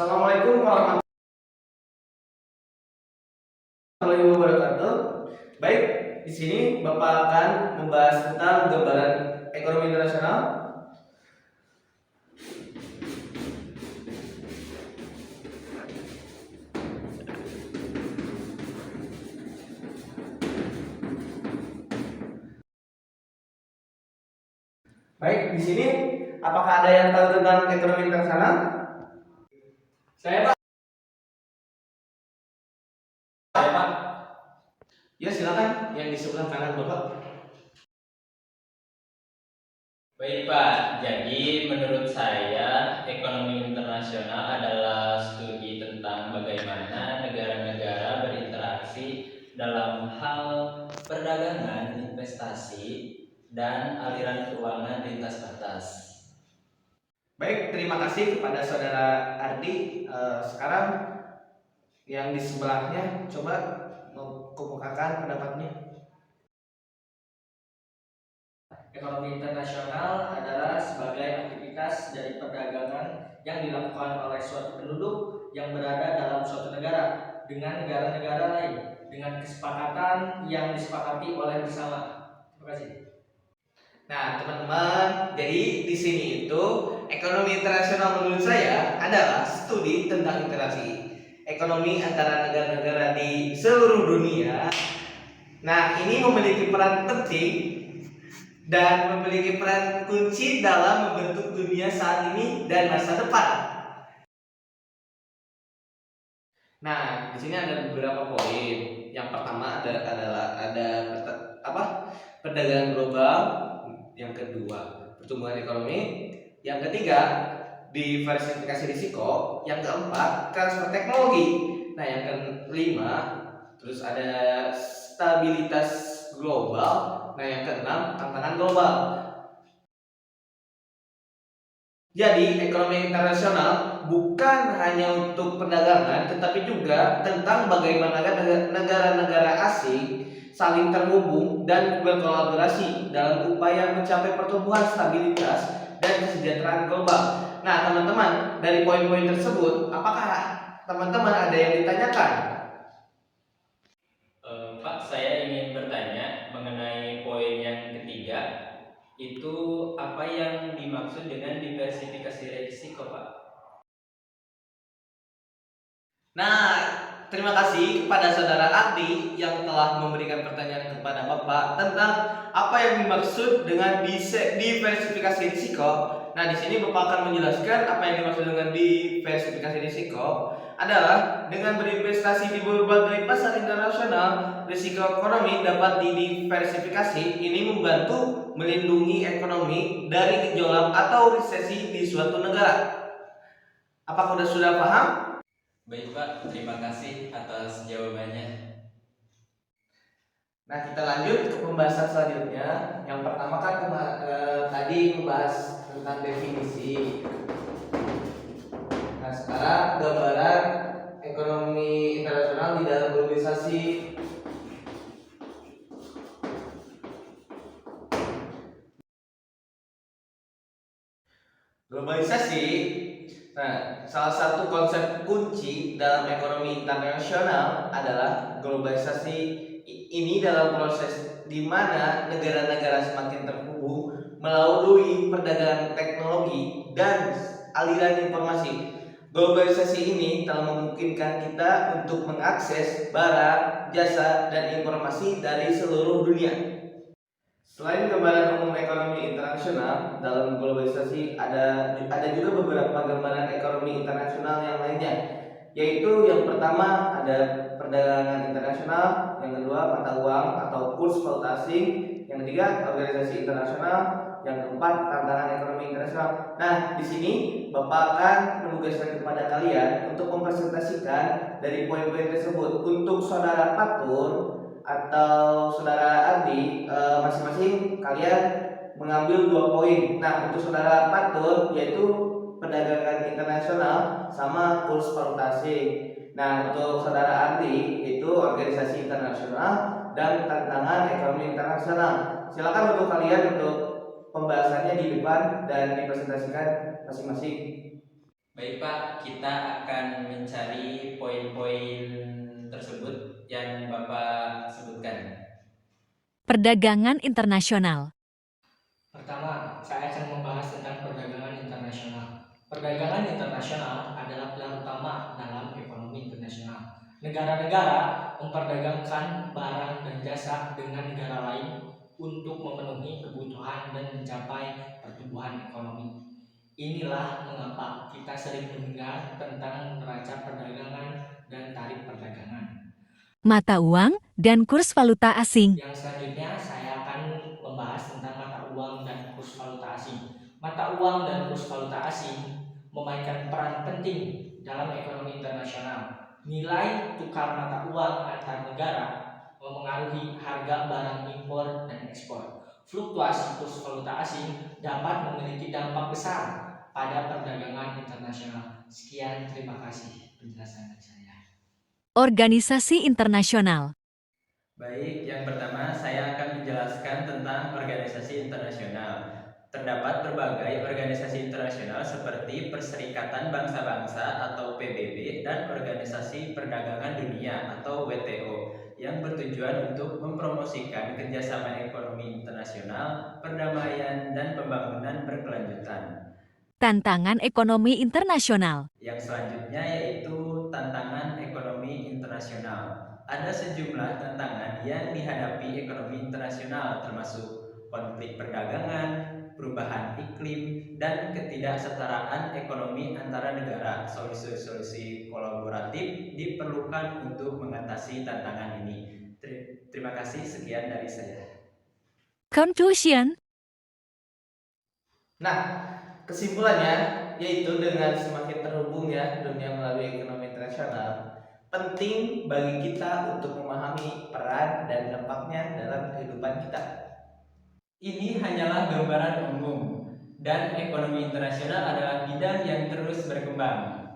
Assalamualaikum warahmatullahi wabarakatuh. Baik, di sini Bapak akan membahas tentang gambaran ekonomi internasional. Baik, di sini apakah ada yang tahu tentang ekonomi internasional? Saya Pak. Saya Pak. Ya silakan, yang di sebelah kanan Bapak. Baik Pak, jadi menurut saya ekonomi internasional adalah studi tentang bagaimana negara-negara berinteraksi dalam hal perdagangan, investasi, dan aliran keuangan lintas batas. Baik, terima kasih kepada Saudara Ardi. Sekarang yang di sebelahnya coba mengemukakan pendapatnya. Ekonomi internasional adalah sebagai aktivitas dari perdagangan yang dilakukan oleh suatu penduduk yang berada dalam suatu negara dengan negara-negara lain dengan kesepakatan yang disepakati oleh bersama. Terima kasih. Nah, teman-teman, jadi di sini itu ekonomi internasional menurut saya adalah studi tentang interaksi ekonomi antara negara-negara di seluruh dunia. Nah, ini memiliki peran penting dan memiliki peran kunci dalam membentuk dunia saat ini dan masa depan. Nah, di sini ada beberapa poin. Yang pertama adalah perdagangan global. Yang kedua, pertumbuhan ekonomi. Yang ketiga, diversifikasi risiko. Yang keempat, transfer teknologi. Nah, yang kelima, terus ada stabilitas global. Nah, yang keenam, tantangan global. Jadi, ekonomi internasional bukan hanya untuk perdagangan, tetapi juga tentang bagaimana negara-negara asing saling terhubung dan berkolaborasi dalam upaya mencapai pertumbuhan, stabilitas, dan kesejahteraan global. Nah, teman-teman, dari poin-poin tersebut, apakah teman-teman ada yang ditanyakan? Pak, saya ingin bertanya mengenai poin yang ketiga. Itu apa yang dimaksud dengan diversifikasi risiko, Pak? Nah, terima kasih kepada Saudara Ardi yang telah memberikan pertanyaan kepada Bapak tentang apa yang dimaksud dengan diversifikasi risiko. Nah, di sini Bapak akan menjelaskan apa yang dimaksud dengan diversifikasi risiko adalah dengan berinvestasi di berbagai pasar internasional, risiko ekonomi dapat didiversifikasi. Ini membantu melindungi ekonomi dari gejolak atau resesi di suatu negara. Apakah sudah paham? Baik Pak, terima kasih atas jawabannya. Nah, kita lanjut ke pembahasan selanjutnya. Yang pertama kan tadi membahas tentang definisi. Nah, sekarang gambaran ekonomi internasional di dalam globalisasi. Globalisasi, nah, salah satu konsep kunci dalam ekonomi internasional adalah globalisasi. Ini dalam proses di mana negara-negara semakin terhubung melalui perdagangan teknologi dan aliran informasi. Globalisasi ini telah memungkinkan kita untuk mengakses barang, jasa, dan informasi dari seluruh dunia. Selain gambaran umum ekonomi internasional, dalam globalisasi ada juga beberapa gambaran ekonomi internasional yang lainnya, yaitu yang pertama ada perdagangan internasional, yang kedua mata uang atau kurs valuta asing, yang ketiga organisasi internasional, yang keempat tantangan ekonomi internasional. Nah, di sini Bapak akan menugaskan kepada kalian untuk mempresentasikan dari poin-poin tersebut. Untuk Saudara Fatur atau Saudara Ardi, masing-masing kalian mengambil 2 poin. Nah, untuk Saudara Fatur yaitu perdagangan internasional sama kurs valuta asing. Nah, untuk Saudara Ardi itu organisasi internasional dan tantangan ekonomi internasional. Silakan untuk kalian untuk pembahasannya di depan dan dipresentasikan masing-masing. Baik Pak, kita akan mencari poin-poin tersebut yang Bapak sebutkan. Perdagangan internasional. Pertama, saya akan membahas tentang perdagangan internasional. Perdagangan internasional adalah pilar utama dalam ekonomi internasional. Negara-negara memperdagangkan barang dan jasa dengan negara lain untuk memenuhi kebutuhan dan mencapai pertumbuhan ekonomi. Inilah mengapa kita sering mendengar tentang neraca perdagangan dan tarif perdagangan. Mata uang dan kurs valuta asing. Yang selanjutnya saya akan membahas tentang mata uang dan kurs valuta asing. Mata uang dan kurs valuta asing memainkan peran penting dalam ekonomi internasional. Nilai tukar mata uang antar negara memengaruhi harga barang impor dan ekspor. Fluktuasi kurs valuta asing dapat memiliki dampak besar pada perdagangan internasional. Sekian, terima kasih penjelasan dari saya. Organisasi internasional. Baik, yang pertama saya akan menjelaskan tentang organisasi internasional. Terdapat berbagai organisasi internasional seperti Perserikatan Bangsa-Bangsa atau PBB dan Organisasi Perdagangan Dunia atau WTO yang bertujuan untuk mempromosikan kerjasama ekonomi internasional, perdamaian, dan pembangunan berkelanjutan. Tantangan ekonomi internasional. Yang selanjutnya yaitu tantangan ekonomi internasional. Ada sejumlah tantangan yang dihadapi ekonomi internasional termasuk konflik perdagangan, perubahan iklim, dan ketidaksetaraan ekonomi antara negara. Solusi-solusi kolaboratif diperlukan untuk mengatasi tantangan ini. Terima kasih, sekian dari saya. Conclusion. Nah, kesimpulannya yaitu dengan semakin terhubungnya dunia melalui ekonomi internasional, penting bagi kita untuk memahami peran dan dampaknya dalam kehidupan kita. Ini hanyalah gambaran umum, dan ekonomi internasional adalah bidang yang terus berkembang.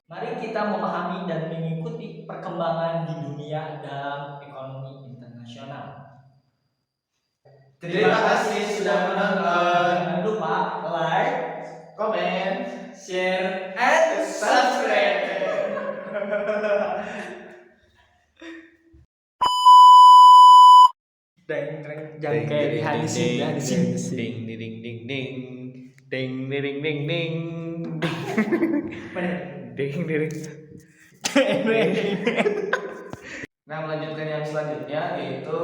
Mari kita memahami dan mengikuti perkembangan di dunia dalam ekonomi internasional. Terima kasih sudah menonton. Jangan lupa like, Komen, Share, and subscribe. jangan kayak di hadisin ya di sini. Ding ding ding ding ding ding ding ding ding ding ding. Nah, melanjutkan yang selanjutnya yaitu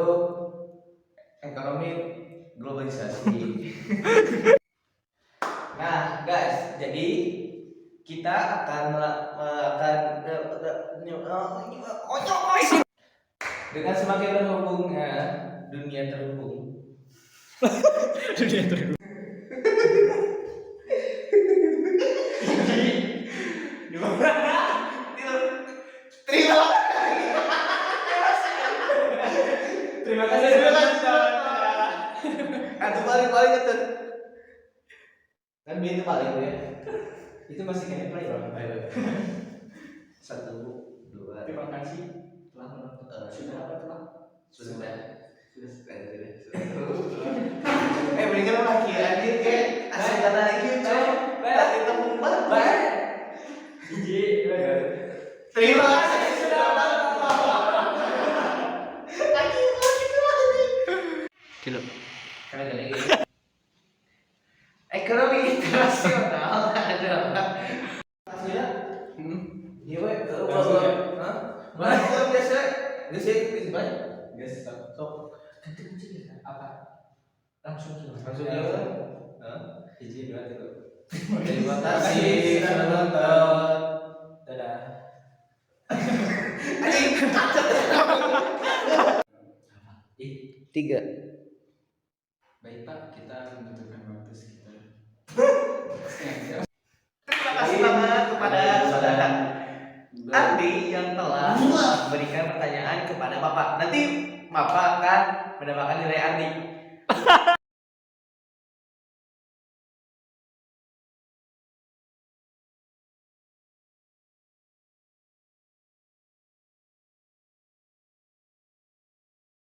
ekonomi globalisasi. Nah, guys, jadi kita akan dengan semakin terhubungnya dunia terhubung. dunia terhubung. Terima kasih sudah nonton. Atau balik itu. Kan itu paling ya. Itu masih kayak play loh. 1, 2. Terima kasih telah menonton. Sudah apa telah? Sudah. Berikan lagi anjir kayak asal kata lagi coy. Tadi tepung banget. Terima kasih sudah nonton. Anjir lagi. Kilo. Karena gini. Ekonomi internasional adalah hasilnya. Iya, we. Hah? Mana biasa? Geus sih, banyak. Guys, Sok. Kenceng apa? Langsung Langsung aja. Hah? Hiji, dua, tiga. Terima kasih sudah menonton. Dadah. Anjing. 3. Baik Pak, kita membutuhkan waktu sekitar. Terima kasih banget kepada saudara Andi yang telah memberikan pertanyaan kepada Bapak. Nanti Bapak akan mendapatkan nilai Andi.